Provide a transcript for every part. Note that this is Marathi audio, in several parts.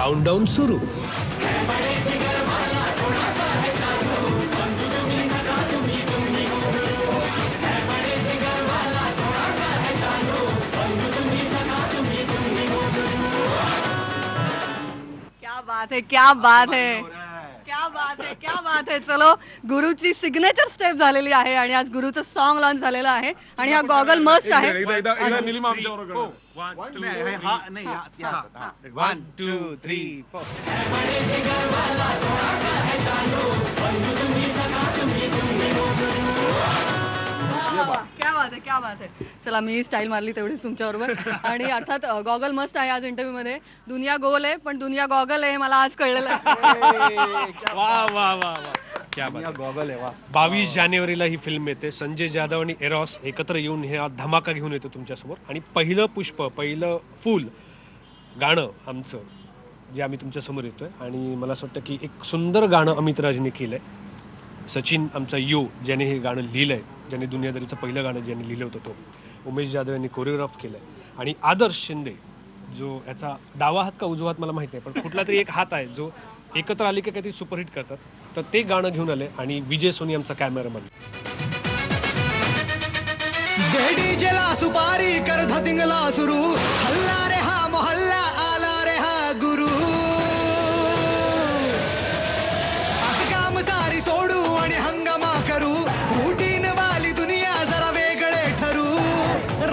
काउंटडाऊन सुरू. क्या बात है, क्या बात है, क्या बात है, क्या बात है. चलो, गुरुची सिग्नेचर स्टेप झालेली आहे आणि आज गुरुचं सॉन्ग लॉन्च झालेलं आहे आणि हा गॉगल मस्ट आहे. निलिमा आमच्याबरोबर करा. 1 2 3 4. क्या बात आहे, क्या बात आहे. चला, मी स्टाईल मारली तेवढीच तुमच्याबरोबर. आणि अर्थात गॉगल मस्ट आहे आज इंटरव्ह्यू मध्ये. दुनिया गोल आहे पण दुनिया गॉगल आहे, मला आज कळलेलं आहे. वा वा वा वा, क्या बात आहे. गॉगल आहे वा. 22 जानेवारीला ही फिल्म येते. संजय जाधव आणि एरॉस एकत्र येऊन हे धमाका घेऊन येतो तुमच्यासमोर. आणि पहिलं पुष्प, पहिलं फूल गाणं आमचं जे आम्ही तुमच्यासमोर येतोय. आणि मला असं वाटतं की एक सुंदर गाणं अमित राजने केलं आहे. सचिन आमचा यो ज्याने हे गाणं लिहिलं आहे, ज्याने दुनियादारीचं पहिलं गाणं ज्याने लिहिलं होतं तो उमेश जाधव यांनी कोरिओग्राफ केलं आहे. आणि आदर्श शिंदे जो याचा डावा हात का उजवा हात मला माहीत नाही, पण कुठला तरी एक हात आहे जो एकत्र आले की काहीतरी सुपरहिट करतात. तर ते गाणं घेऊन आले. आणि विजय सोनी आमचा कॅमेरामन. डीजेला सुपारी कर धतिंगला सुरू, हल्ला रे हा मोहल्ला, आला रे हा गुरु. असं काम सारी सोडू आणि हंगामा करू, रुटीन वाली दुनिया जरा वेगळे ठरू.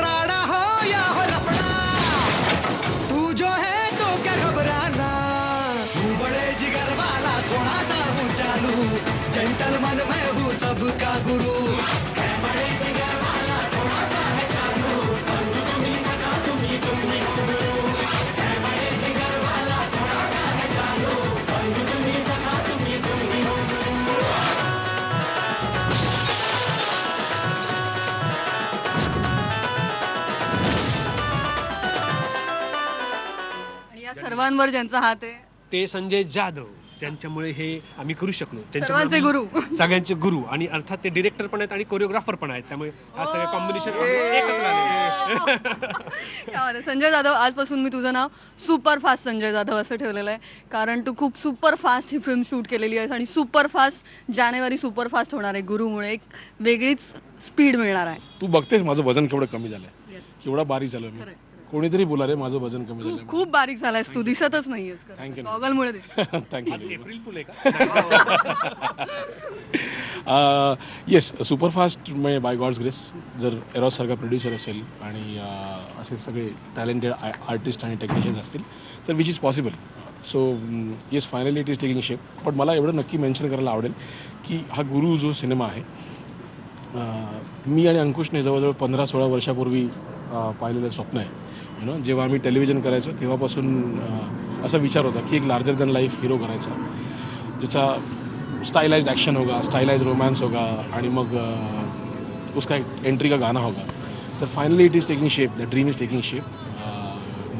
राडा हो या हो लफड़ा, तू जो है तो क्या घबराना. तू बड़े जिगर वाला थोड़ा सा हूँ चालू, जेंटलमैन मैं हूँ सबका गुरु. आणि या सर्वांवर ज्यांचा हात आहे, ते संजय जाधव, त्यांच्यामुळे हे आम्ही करू शकलो. सर्वांचे गुरु. सगळ्यांचे गुरु. आणि अर्थात ते डिरेक्टर पण आहेत आणि कोरिओग्राफर पण आहेत. त्यामुळे हा सगळे कॉम्बिनेशन एकत्र आले. क्या बात आहे. संजय जाधव, आजपासून मी तुझं नाव सुपर फास्ट संजय जाधव असं ठेवलेलं आहे, कारण तू खूप सुपर फास्ट ही फिल्म शूट केलेली आहेस. आणि सुपर फास्ट जानेवारी सुपर फास्ट होणार आहे गुरुमुळे. एक वेगळीच स्पीड मिळणार आहे. तू बघतेस माझं वजन केवढं कमी झालंय, केवढा बारीक झालं मी. कोणीतरी बोला रे माझं वजन कमी झालं. खूप बारीक झालायस तू, दिसतच नाहीयेस. Thank you. गॉगलमुळे थँक्यू. एप्रिल फुल आहे का? येस, सुपरफास्ट म्हणजे बाय गॉड्स ग्रेस. जर एरॉस सारखा प्रोड्युसर असेल आणि असे सगळे टॅलेंटेड आर्टिस्ट आणि टेक्निशियन्स असतील तर which is possible. So yes, finally it is taking shape. पण मला एवढं नक्की मेन्शन करायला आवडेल की हा गुरु जो सिनेमा आहे, मी आणि अंकुशने जवळजवळ 15-16 वर्षापूर्वी पाहिलेलं स्वप्न आहे. जेव्हा आम्ही टेलिव्हिजन करायचो तेव्हापासून असा विचार होता की एक लार्जर दॅन लाईफ हिरो करायचा, ज्याचा स्टाइलाइज्ड ॲक्शन होगा, स्टाइलाइज्ड रोमॅन्स होगा आणि मग उसका एक एंट्री का गाना होगा. तर finally it is taking shape, the dream is taking shape.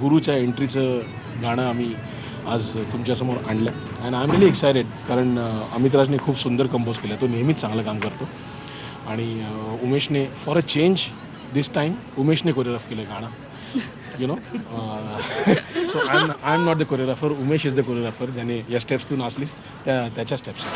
गुरुच्या एंट्रीचं गाणं आम्ही आज तुमच्यासमोर आणलं. And I am really excited, कारण अमित राजने खूप सुंदर कंपोज केलं. तो नेहमीच चांगलं काम करतो. आणि उमेशने for a change this time उमेशने कोरिओग्राफ केलं गाणं. So I am not the choreographer, Umesh is the choreographer. ज्याने या स्टेप्स तू नाचलीस त्याच्या स्टेप्स.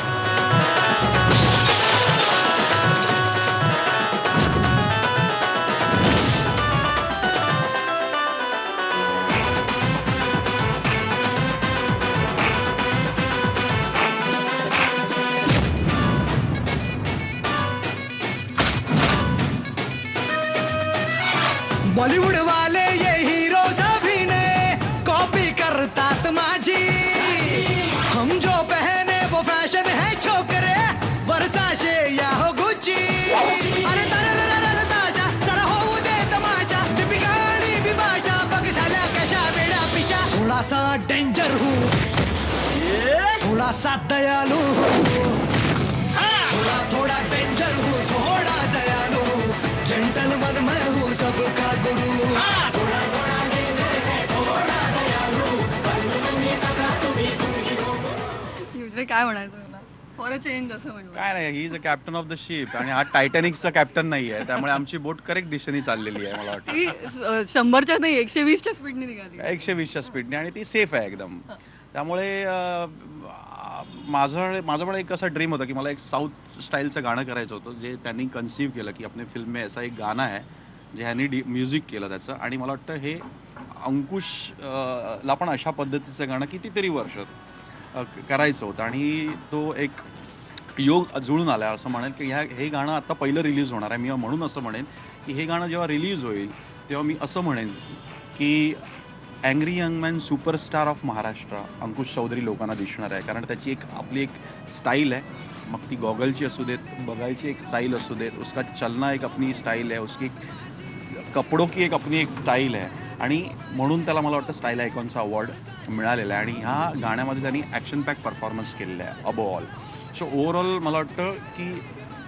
बॉलीवुड वाले ये हीरो सभी ने कॉपी करतात माझी. हम जो पहने वो फैशन है छोकरे, वर्षाशे या हो गुच्ची. अरे तररररर ताशा, जरा होऊ दे तमाशा. दीपिका आणि बिपाशा बघ झाल्या कशा वेड्या पिशा. थोडासा डेंजर हूँ, थोडासा दयालू हूँ. थोड़ा थोड़ा डेंजर हूँ, थोड़ा दयालू. जेंटलमन मैं हूँ सबका गुरु. काय म्हणायचं मला, फॉर अ चेंज असं म्हणलं. काय नाही, he is a captain of the ship आणि हा टायटॅनिकचा कॅप्टन नाही आहे, त्यामुळे आमची बोट करेक्ट दिशेने चाललेली आहे. मला वाटतं ती 100च्या नाही 120च्या स्पीडने निघाली. 120च्या स्पीडने आणि ती सेफ आहे एकदम. त्यामुळे माझं पण एक असा ड्रीम होता की मला एक साऊथ स्टाईलचं गाणं करायचं होतं, जे त्यांनी कन्सीव्ह केलं की आपल्या फिल्म में ऐसा एक गाणं आहे जे ह्यांनी म्युझिक केलं त्याचं. आणि मला वाटतं हे अंकुश ला पण अशा पद्धतीचं गाणं कितीतरी वर्ष करायचं होतं, आणि तो एक योग जुळून आला असं म्हणेल की हे गाणं आता पहिलं रिलीज होणार आहे. मी म्हणून असं म्हणेन की हे गाणं जेव्हा रिलीज होईल तेव्हा मी असं म्हणेन की angry young man superstar of Maharashtra Ankush Chaudhari लोकांना दिसणार आहे. कारण त्याची आपली एक स्टाईल आहे, मग ती गॉगलची असू देत, बघायची एक स्टाईल असू देत, उसका चलना एक अपनी स्टाईल आहे, उसकी कपडों की एक अपनी एक स्टाईल आहे, आणि म्हणून त्याला मला वाटतं स्टाईल आयकॉनचा अवॉर्ड मिळालेला आहे. आणि ह्या गाण्यामध्ये त्यांनी ॲक्शन पॅक परफॉर्मन्स केलेला आहे अबोव ऑल. सो ओव्हरऑल मला वाटतं की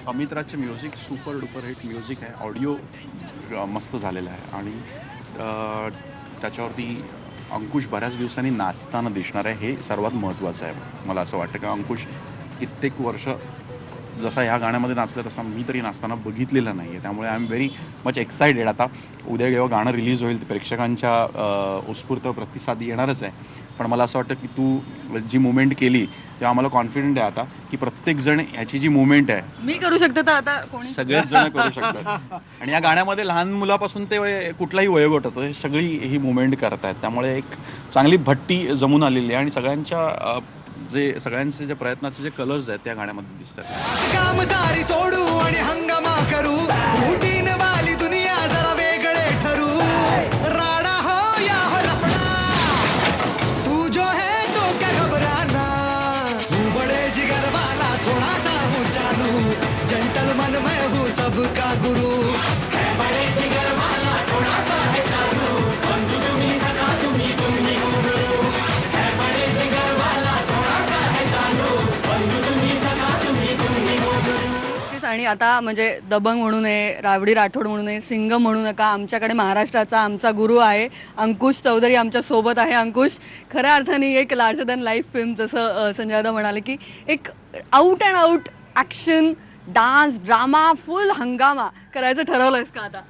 अमित राजचं music super duper hit music आहे, ऑडिओ मस्त झालेलं आहे, आणि त्याच्यावरती अंकुश बऱ्याच दिवसांनी नाचताना दिसणार आहे, हे सर्वात महत्त्वाचं आहे मला असं वाटतं. की अंकुश कित्येक वर्ष जसा ह्या गाण्यामध्ये नाचला तसा मी तरी नाचताना बघितलेलं नाही आहे. त्यामुळे I am very much excited. आता उद्या जेव्हा गाणं रिलीज होईल तर प्रेक्षकांच्या उत्स्फूर्त प्रतिसाद येणारच आहे, पण मला असं वाटतं की तू जी मुवमेंट केली तेव्हा आम्हाला कॉन्फिडंट आहे आता की प्रत्येकजण ह्याची जी मुवमेंट आहे मी करू शकते तर आता कोणी सगळेच जण करू शकतात. आणि या गाण्यामध्ये लहान मुलापासून ते कुठलाही वयोगट होतो, हे सगळी ही मुवमेंट करत आहेत. त्यामुळे एक चांगली भट्टी जमून आलेली आहे, आणि सगळ्यांचे जे प्रयत्नाचे जे कलर्स आहेत त्या गाण्यामध्ये दिसतात. काम सारी सोडू आणि हंगामा करू, रुटीन वाली दुनिया जरा वेगळे ठरू, राडा हो या हो लफड़ा, तू जो है तो क्या घबराना, तू बड़े जिगर वाला थोड़ा सा हूँ चालू, जेंटलमैन मैं हूँ सबका गुरु, है बड़े जिगर वाला थोड़ा सा है चालू, बंधु तुम्ही सखा तुम्ही तुम्ही हो गुरु, है बड़े जिगर वाला थोड़ा सा है चालू, बंधु तुम्ही सखा तुम्ही तुम्ही हो गुरु. आणि आता म्हणजे दबंग म्हणू नये, रावडी राठोड म्हणू नये, सिंगम म्हणू नका, आमच्याकडे महाराष्ट्राचा आमचा गुरु आहे अंकुश चौधरी आमच्या सोबत आहे. अंकुश, खऱ्या अर्थाने एक लार्जर दॅन लाईफ फिल्म, जसं संजय दादा म्हणाले की एक out and out action, dance, drama, फुल हंगामा करायचं ठरवलंयस का आता?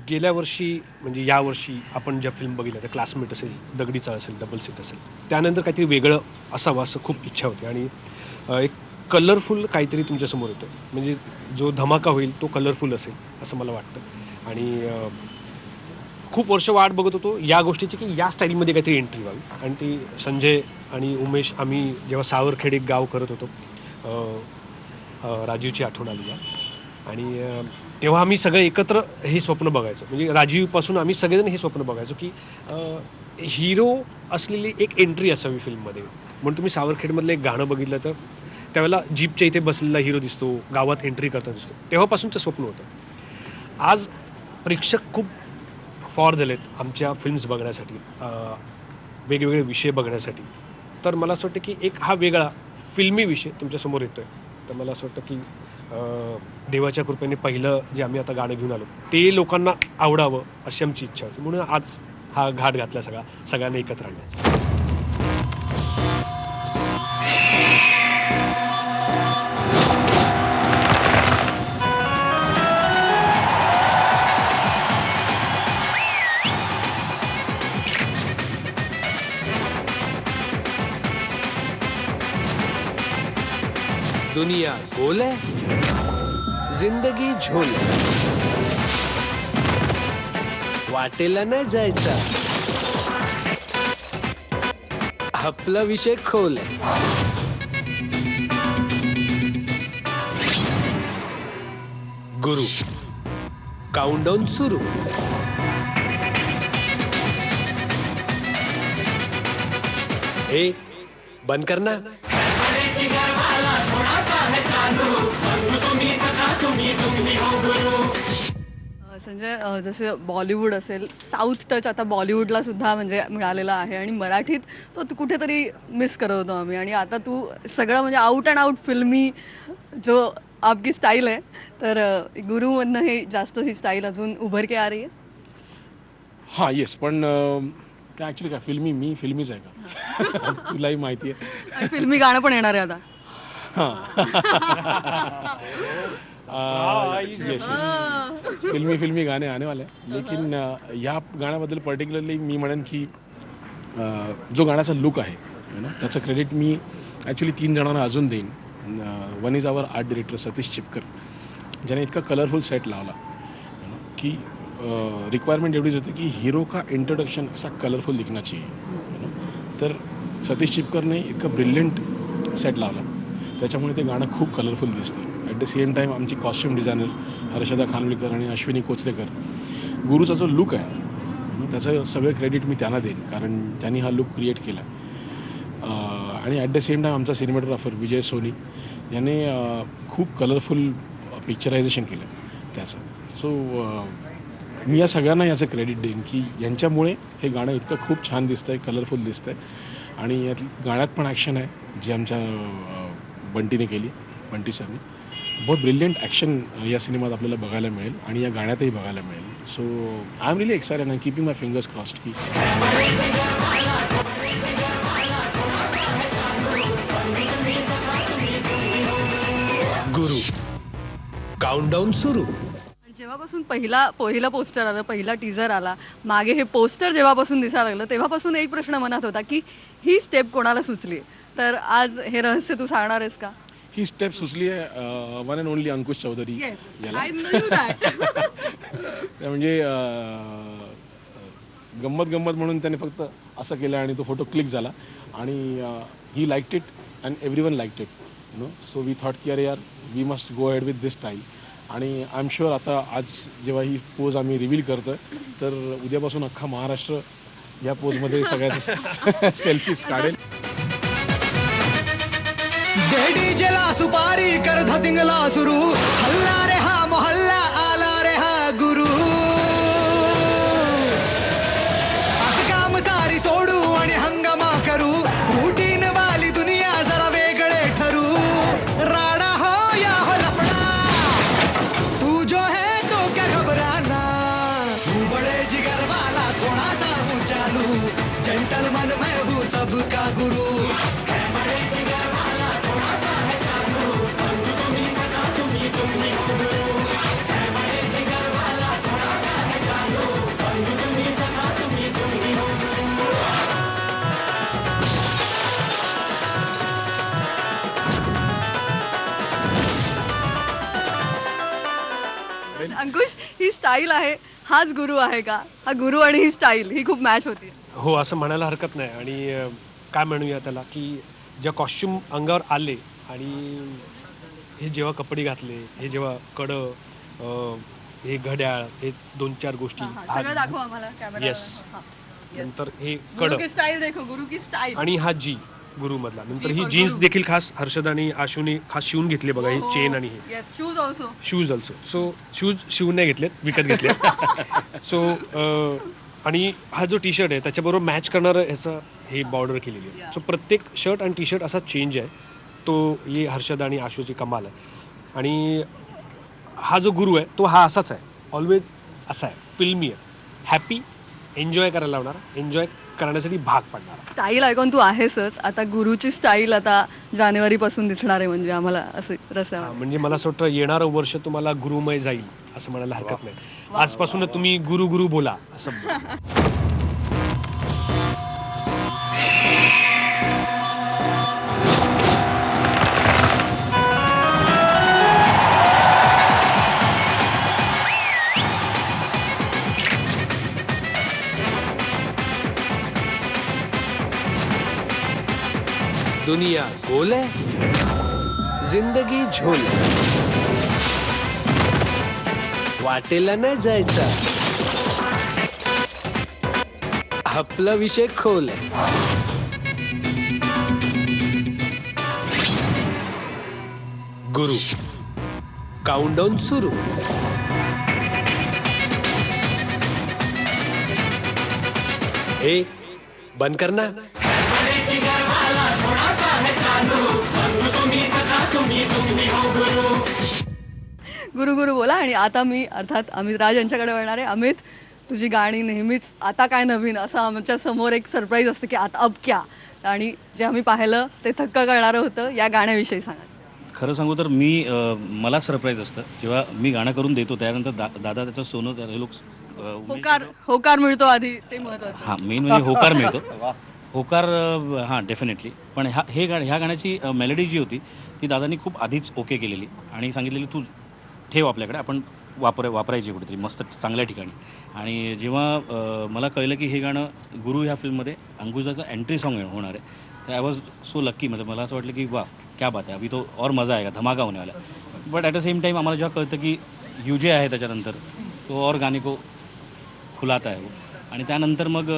गेल्या वर्षी म्हणजे यावर्षी आपण ज्या फिल्म बघितल्या त्या क्लासमेट असेल, दगडी चाळ असेल, डबल सीट असेल, त्यानंतर काहीतरी वेगळं असावं असं खूप इच्छा होती. आणि एक कलरफुल काहीतरी तुमच्यासमोर येतो, म्हणजे जो धमाका होईल तो कलरफुल असेल असं मला वाटतं. आणि खूप वर्ष वाट बघत होतो या गोष्टीची की या स्टाईलमध्ये काहीतरी एंट्री व्हावी. आणि ती संजय आणि उमेश, आम्ही जेव्हा सावरखेड एक गाव करत होतो, राजीवची आठवण आली आहे. आणि तेव्हा आम्ही सगळे एकत्र हे स्वप्न बघायचो, म्हणजे राजीवपासून आम्ही सगळेजण हे स्वप्न बघायचो की हिरो असलेली एक एंट्री असावी फिल्ममध्ये. म्हणून तुम्ही सावरखेडमधलं एक गाणं बघितलं तर त्यावेळेला जीपच्या इथे बसलेला हिरो दिसतो, गावात एंट्री करता दिसतो, तेव्हापासूनचं स्वप्न होतं. आज प्रेक्षक खूप फॉर झालेत आमच्या फिल्म्स बघण्यासाठी, वेगवेगळे विषय बघण्यासाठी. तर मला असं वाटतं की एक हा वेगळा फिल्मी विषय तुमच्यासमोर येतो आहे. तर मला असं वाटतं की देवाच्या कृपेने पहिलं जे आम्ही आता गाणं घेऊन आलो ते लोकांना आवडावं अशी आमची इच्छा होती. म्हणून आज हा घाट घातला सगळ्यांना एकत्र आणण्याचा. दुनिया गोल है, जिंदगी झोल, वाटेला नाही जायचा, आपला विषय खोल आहे. गुरु, काउंटडाऊन सुरू. ए, बंद करना. संजय, जसं बॉलिवूड असेल, साऊथ टच आता बॉलिवूडला सुद्धा म्हणजे मिळालेला आहे, आणि मराठीत तो कुठेतरी मिस करत होतो आम्ही. आणि आता तू सगळं म्हणजे आउट अँड आउट फिल्मी जो आपकी स्टाईल आहे, तर गुरुमधनं हे जास्त ही स्टाईल अजून उभर के आ रही आहे. हां येस, पण काय ॲक्च्युली काय मी फिल्मीच आहे का? तुलाही माहिती आहे. आणि फिल्मी गाणं पण येणार आहे आता. येस फिल्मी गाणे आने वाले हैं. लेकिन या गाण्याबद्दल पर्टिक्युलरली मी म्हणेन की जो गाण्याचा लुक आहे त्याचं क्रेडिट मी ॲक्च्युली 3 जणांना अजून देईन. One is our art director Satish Chipkar, ज्याने इतका कलरफुल सेट लावला की रिक्वायरमेंट एवढीच होती की हीरो का इंट्रोडक्शन असा कलरफुल दिखना चाहिए. तर सतीश चिपकरने इतकं ब्रिलियंट सेट लावला, त्याच्यामुळे ते गाणं खूप कलरफुल दिसतं. ॲट द सेम टाईम आमची कॉस्ट्युम डिझायनर हर्षदा खानविलकर आणि अश्विनी कोचरेकर, गुरुचा जो लुक आहे त्याचं सगळं क्रेडिट मी त्यांना देईन, कारण त्यांनी हा लुक क्रिएट केला. आणि ॲट द सेम टाईम आमचा सिनेमॅटोग्राफर विजय सोनी याने खूप कलरफुल पिक्चरायझेशन केलं त्याचं. सो मी या सगळ्यांना याचं क्रेडिट देईन की यांच्यामुळे हे गाणं इतकं खूप छान दिसतं आहे, कलरफुल दिसतं आहे. आणि यात गाण्यात पण ॲक्शन आहे जी आमच्या बंटीने केली, बंटी सरने. बहुत ब्रिलियंट ॲक्शन या सिनेमात आपल्याला बघायला मिळेल आणि या गाण्यातही बघायला मिळेल. So I am really excited and keeping my fingers crossed की गुरु काउंटडाऊन सुरू. जेव्हापासून पहिला पोस्टर आलं, पहिला टीझर आला, मागे हे पोस्टर जेव्हापासून दिसायला लागलं तेव्हापासून एक प्रश्न मनात होता की ही स्टेप कोणाला सुचली. तर आज हे रहस्य तू सांगणार आहेस का? ही स्टेप सुचली आहे one and only Ankush Chaudhari याला. म्हणजे गंमत म्हणून त्याने फक्त असं केलं आणि तो फोटो क्लिक झाला आणि he liked it and everyone liked it so we thought की अरे यार we must go head with this style. आणि आय एम शुअर आता आज जेव्हा ही पोज आम्ही रिव्हील करतो तर उद्यापासून अख्खा महाराष्ट्र या पोजमध्ये सगळ्याचे सेल्फीज काढेल. डीजेला सुपारी कर धतिंगला सुरू, हल्ला रे हा मोहल्ला, आला रे हा गुरु. असं काम सारी सोडू आणि हंगामा करू, रुटीन वाली दुनिया जरा वेगळे ठरू. राडा हो या हो लफडा, तू जो है तो क्या घबराना. तू बड़े जिगर वाला थोड़ा सा हूँ चालू, जेंटलमैन मैं हूँ सबका गुरु. अंकुश, ही स्टाईल आहे, हाच गुरु आहे का? हा गुरु आणि ही स्टाईल ही खूप मॅच होती. हो, असं म्हणायला हरकत नाही. आणि काय म्हणूया त्याला की ज्या कॉस्ट्युम अंगावर आले आणि हे जेव्हा कपडे घातले, हे जेव्हा कडं, हे घड्याळ, हे 2-4 गोष्टी, सगळं दाखव आम्हाला कॅमेरा. येस, नंतर हे गुरु कडं की स्टाईल देखो, गुरु की स्टाईल. आणि हा जी गुरुमधला, नंतर ही जीन्स देखील खास हर्षदा आणि आशूने खास शिवून घेतली बघा, ही चेन आणि हे yes, shoes also. Shoes also. So shoes शिवून नाही घेतलेत, विकत घेतले. सो आणि हा जो टी शर्ट आहे त्याच्याबरोबर मॅच करणारं ह्याचं हे बॉर्डर केलेली आहे. सो प्रत्येक शर्ट आणि टी शर्ट असा चेंज आहे, तो ही हर्षदा आणि आशूची कमाल आहे. आणि हा जो गुरु आहे तो हा असाच आहे, ऑलवेज असा आहे, फिल्मी आहे, हॅपी, एन्जॉय करायला लावणार, एन्जॉय करण्यासाठी भाग पडणार. स्टाईल ऐकून तू आहेसच, आता गुरुची स्टाईल आता जानेवारीपासून दिसणार आहे, म्हणजे आम्हाला असं रस्त्या. म्हणजे मला असं वाटतं येणारं वर्ष तुम्हाला गुरुमय जाईल असं म्हणायला हरकत नाही. आजपासून तुम्ही गुरु गुरु बोला असं बोला. दुनिया गोल है, जिंदगी झोल. वाटेला नाही जायचं, आपला विषय खोल आहे. गुरु काउंटडाऊन सुरू. ए बंद करना. गुरु गुरु बोला. आणि आता मी अर्थात अमित राज यांच्याकडे वळणार आहे. अमित, तुझी गाणी नेहमीच आता काय नवीन असं आमच्या समोर एक सरप्राईज असतं की आता अब क्या, आणि जे आम्ही पाहिलं ते थक्क करणारं होतं. या गाण्याविषयी सांगा. खरं सांगू तर मला सरप्राईज असतं जेव्हा मी गाणं करून देतो त्यानंतर दादा त्याचं सोनं हे लोक होकार होकार मिळतो आधी ते महत्वाचं. हां मेन म्हणजे होकार मिळतो. होकार हां डेफिनेटली. पण ह्या गाण्याची मेलडी जी होती ती दादांनी खूप आधीच ओके केलेली आणि सांगितलेली तू ठेव आपल्याकडे, आपण वापरायची कुठेतरी मस्त चांगल्या ठिकाणी. आणि जेव्हा मला कळलं की हे गाणं गुरु ह्या फिल्ममध्ये अंकुशाचं एंट्री सॉन्ग होणार आहे, तर आय वॉज सो लक्की. मतलब मला असं वाटलं की वा क्या बात आहे, अभी तो और मजा आएगा, धमाका होने वाला. But at the same time आम्हाला जेव्हा कळतं की युजे आहे त्याच्यानंतर तो और गाणे को खुलाता आहे वो. आणि त्यानंतर मग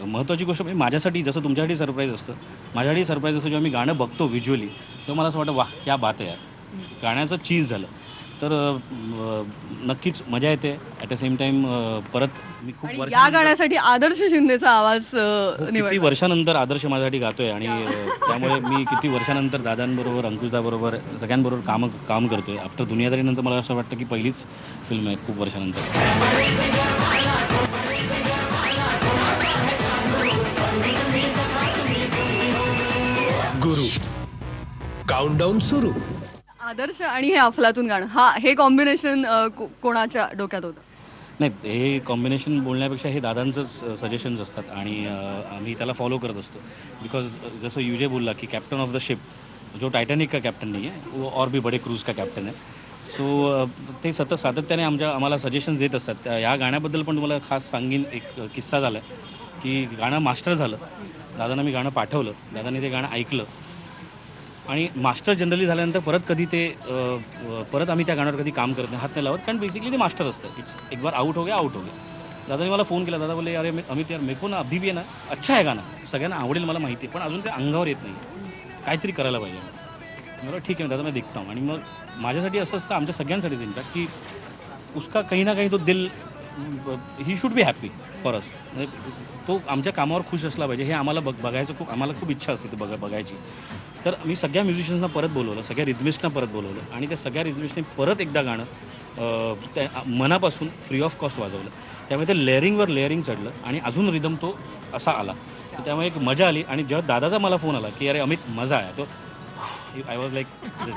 महत्त्वाची गोष्ट म्हणजे माझ्यासाठी जसं तुमच्यासाठी सरप्राईज असतं, माझ्यासाठी सरप्राईज असतं जेव्हा मी गाणं बघतो व्हिज्युअली तेव्हा मला असं वाटतं वाह क्या बात आहे यार, गाण्याचं चीज झालं. तर नक्कीच मजा येते. ॲट द सेम टाईम परत मी खूप आणि या गाण्यासाठी आदर्श शिंदेचा आवाज किती निवडला. वर्षानंतर आदर्श माझ्यासाठी गातोय आणि त्यामुळे मी किती वर्षानंतर दादांबरोबर अंकुशदाबरोबर सगळ्यांबरोबर काम करतोय. आफ्टर दुनियादारीनंतर मला असं वाटतं की पहिलीच फिल्म आहे खूप वर्षानंतर. गुरु काउंटडाऊन सुरू. आदर्श आणि हे अफलातून गाणं हे कॉम्बिनेशन कोणाच्या डोक्यात होतं? नाही हे कॉम्बिनेशन बोलण्यापेक्षा हे दादांचंच सजेशन्स असतात आणि आम्ही त्याला फॉलो करत असतो. बिकॉज जसं युजे बोलला की कॅप्टन ऑफ द शिप जो टायटॅनिक का कॅप्टन नाही आहे वो और भी बडे क्रूज का कॅप्टन आहे. सो ते सातत्याने आम्हाला सजेशन्स देत असतात. या गाण्याबद्दल पण तुम्हाला खास सांगीन एक किस्सा झाला आहे की गाणं मास्टर झालं, दादांना मी गाणं पाठवलं, दादांनी ते गाणं ऐकलं आणि मास्टर जनरली झाल्यानंतर परत आम्ही त्या गाण्यावर कधी काम करत नाही, हात नाही लावत, कारण बेसिकली ते मास्टर असतं. एक बार आउट हो गया. दादाने मला फोन केला, दादा बोलले अरे अमित यार मेको ना अभी भी आहे ना अच्छा आहे गाणं, सगळ्यांना आवडेल मला माहिती आहे, पण अजून काही अंगावर येत नाही, काहीतरी करायला पाहिजे. मला ठीक आहे दादा मैं देखता हूँ. आणि मग माझ्यासाठी असं असतं, आमच्या सगळ्यांसाठीच इनफॅक्ट, की उसका कहीं ना कहीं तो दिल he should be happy for us. म्हणजे तो आमच्या कामावर खुश असला पाहिजे हे आम्हाला बघायचं आम्हाला खूप इच्छा असते ते बघायची. तर मी सगळ्या म्युझिशियन्सना परत बोलवलं, सगळ्या रिदमिस्टना परत बोलवलं आणि त्या सगळ्या रिदमिस्टने परत एकदा गाणं त्या मनापासून फ्री ऑफ कॉस्ट वाजवलं. त्यामुळे ते लेअरिंग चढलं आणि अजून रिदम तो असा आला. तर त्यामुळे एक मजा आली. आणि जेव्हा दादाचा मला फोन आला की अरे अमित मजा आहे, तो I was like this.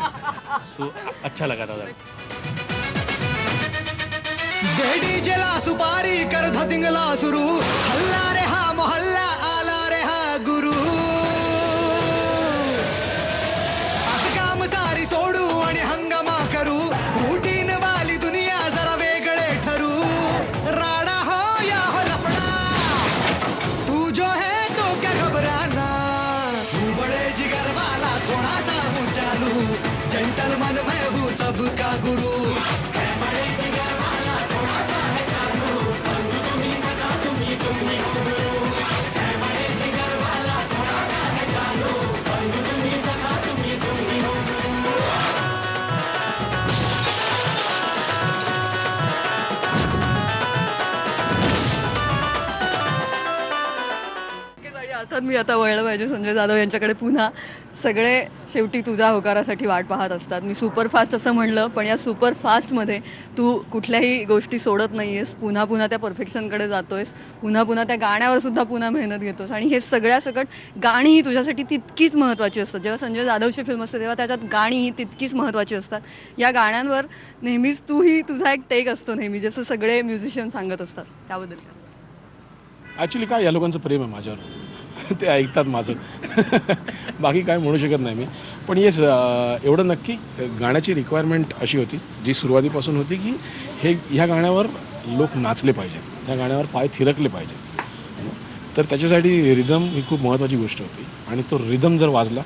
So अच्छा लगा दादा. डीजेला सुपारी कर धतिंगला सुरू, हल्ला रे हा मोहल्ला, आला रे हा गुरु. असं काम सारी सोडू आणि हंगामा करू, रुटीन वाली दुनिया जरा वेगळे ठरू. राडा हो या हो लफडा, तू जो है तो क्या घबराना. तू बड़े जिगर वाला थोड़ा सा हूँ चालू, जेंटलमैन मैं हूँ सबका गुरु. अर्थात मी आता वळलं पाहिजे संजय जाधव यांच्याकडे पुन्हा. सगळे शेवटी तुझ्या होकारासाठी वाट पाहत असतात. मी सुपरफास्ट असं म्हणलं, पण या सुपरफास्टमध्ये तू कुठल्याही गोष्टी सोडत नाही आहेस, पुन्हा त्या परफेक्शनकडे जातो आहेस, पुन्हा त्या गाण्यावर सुद्धा पुन्हा मेहनत घेतोस. आणि हे सगळ्यासकट गाणीही तुझ्यासाठी तितकीच महत्त्वाची असतात. जेव्हा संजय जाधवची फिल्म असते तेव्हा त्याच्यात गाणीही तितकीच महत्त्वाची असतात. या गाण्यांवर नेहमीच तूही तुझा एक टेक असतो नेहमी, जसं सगळे म्युझिशियन सांगत असतात. त्याबद्दल काय? ॲक्च्युली काय या लोकांचं प्रेम आहे माझ्यावर, ते ऐकतात माझं. बाकी काय म्हणू शकत नाही मी. पण येस एवढं नक्की गाण्याची रिक्वायरमेंट अशी होती जी सुरुवातीपासून होती की ह्या गाण्यावर लोक नाचले पाहिजेत, ह्या गाण्यावर पाय थिरकले पाहिजेत. तर त्याच्यासाठी रिदम ही खूप महत्त्वाची गोष्ट होती. आणि तो रिदम जर वाजला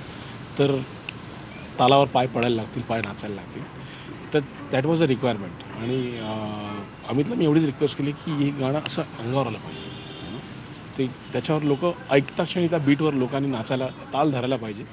तर तालावर पाय पडायला लागतील, पाय नाचायला लागतील. तर दॅट वॉज अ रिक्वायरमेंट. आणि अमितला मी एवढीच रिक्वेस्ट केली की हे गाणं असं अंगावर आलं पाहिजे, ते त्याच्यावर लोक ऐकता क्षणी त्या बीटवर लोकांनी नाचायला, ताल धरायला पाहिजे.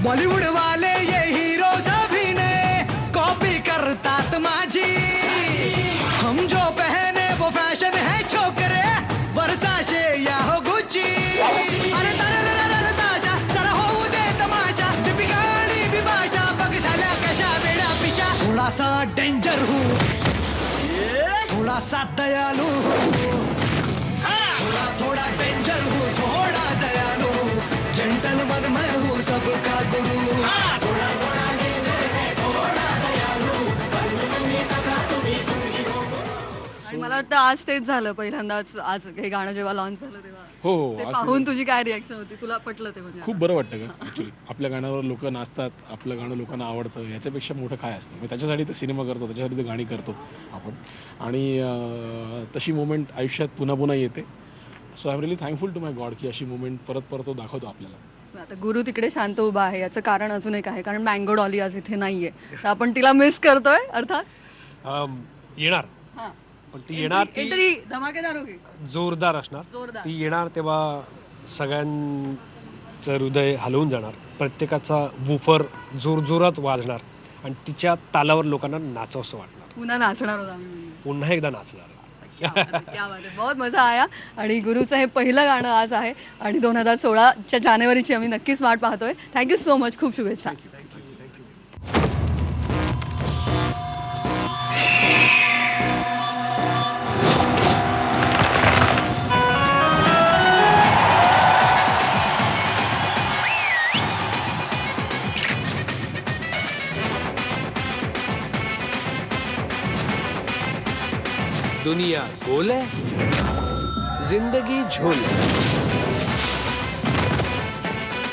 बॉलीवुड वाले ये हीरो सभी ने कॉपी करतात माझी. हम जो पहने वो फैशन है छोकरे, वर्षाशे या हो गुच्ची. अरे ताशा जरा होऊ दे तमाशा, दीपिका आणि थोड़ा सा दयालु हूँ, थोड़ा थोड़ा डेंजर हूँ, थोड़ा दयालु हूँ, जेंटलमैन मैं हूँ, सबका गुरु। थोड़ा थोड़ा डेंजर है, थोड़ा दयालु, आणि मला वाटतं आज तेच झालं पहिल्यांदाच, आज हे गाणं जेव्हा लॉन्च झालं तेव्हा हो हो ते आज पाहून तुझी काय रिॲक्शन होती, तुला पटलं ते म्हणजे? खूप बरं वाटतं का ॲक्च्युली. आपल्या गाण्यावर लोक नाचतात, आपलं गाणं लोकांना आवडतं, ह्याच्यापेक्षा मोठं काय असतं. मग त्याच्यासाठी तर सिनेमा करतो, त्याच्यासाठी तर गाणी करतो आपण. आणि तशी मोमेंट आयुष्यात पुन्हा पुन्हा येते. So I am really thankful to my God की अशी मोमेंट परत परत तो दाखवतो आपल्याला. आता गुरु तिकडे शांत उभा आहे, याचं कारण अजून एक आहे, कारण मँगो डॉली आज इथे नाहीये, तर आपण तिला मिस करतोय अर्थात. येणार, हां. पण ती येणार, ती एंट्री धमाकेदार होगी. जोरदार असणार. जोरदार. ती येणार तेव्हा सगळ्यांचं हृदय हलवून जाणार, प्रत्येकाचा वूफर जोरजोरात वाजणार आणि तिच्या तालावर लोकांना नाचावंसं वाटणार, पुन्हा नाचणार होता आम्ही. पुन्हा एकदा नाचणार. क्या बात है, क्या बात है. बहुत मजा आया. आणि गुरुचं हे पहिलं गाणं आज आहे आणि 2016च्या जानेवारीची आम्ही नक्कीच वाट पाहतोय. थँक्यू सो मच, खूप शुभेच्छा. दुनिया गोल है, जिंदगी झोल है.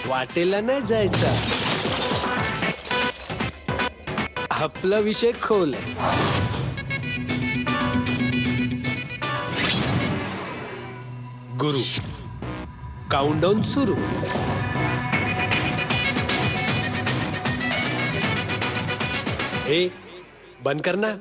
वाटेला नाही जायचा, आपला विषय खोल आहे. गुरु काउंटडाऊन सुरू. ए बंद करना.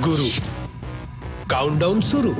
गुरु काउंटडाऊन सुरू.